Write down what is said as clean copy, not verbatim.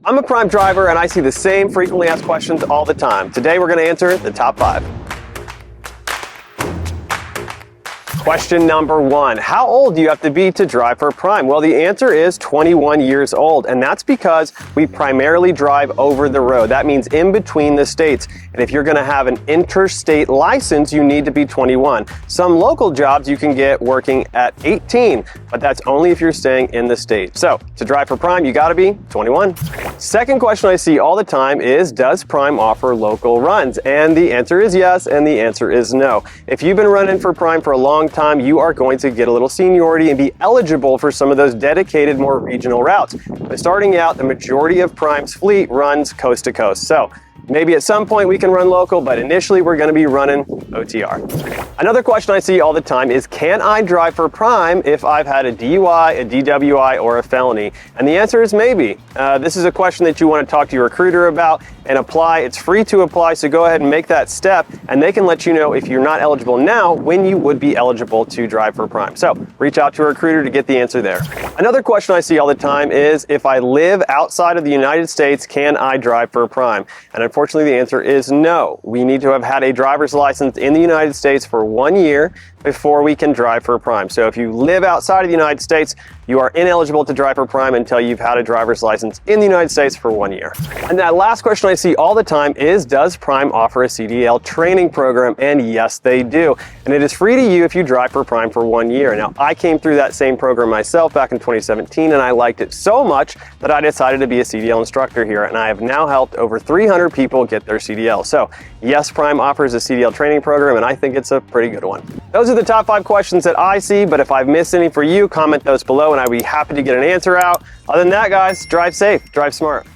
I'm a Prime driver and I see the same frequently asked questions all the time. Today we're going to answer the top 5. Question number 1. How old do you have to be to drive for Prime? Well, the answer is 21 years old, and that's because we primarily drive over the road. That means in between the states. And if you're going to have an interstate license, you need to be 21. Some local jobs you can get working at 18, but that's only if you're staying in the state. So to drive for Prime, you got to be 21. Second question I see all the time is, does Prime offer local runs? And the answer is yes, and the answer is no. If you've been running for Prime for a long time, you are going to get a little seniority and be eligible for some of those dedicated, more regional routes. But starting out, the majority of Prime's fleet runs coast to coast. So maybe at some point we can run local, but initially we're going to be running OTR. Another question I see all the time is, can I drive for Prime if I've had a DUI, a DWI, or a felony? And the answer is maybe. This is a question that you want to talk to your recruiter about and apply. It's free to apply, so go ahead and make that step, and they can let you know if you're not eligible now, when you would be eligible to drive for Prime. So reach out to a recruiter to get the answer there. Another question I see all the time is, if I live outside of the United States, can I drive for Prime? And unfortunately, the answer is no. We need to have had a driver's license in the United States for 1 year before we can drive for Prime. So if you live outside of the United States, you are ineligible to drive for Prime until you've had a driver's license in the United States for 1 year. And that last question I see all the time is, does Prime offer a CDL training program? And yes, they do. And it is free to you if you drive for Prime for 1 year. Now, I came through that same program myself back in 2017, and I liked it so much that I decided to be a CDL instructor here, and I have now helped over 300 people get their CDL. So yes, Prime offers a CDL training program, and I think it's a pretty good one. Those are the top 5 questions that I see, but if I've missed any for you, comment those below and I'd be happy to get an answer out. Other than that, guys, drive safe, drive smart.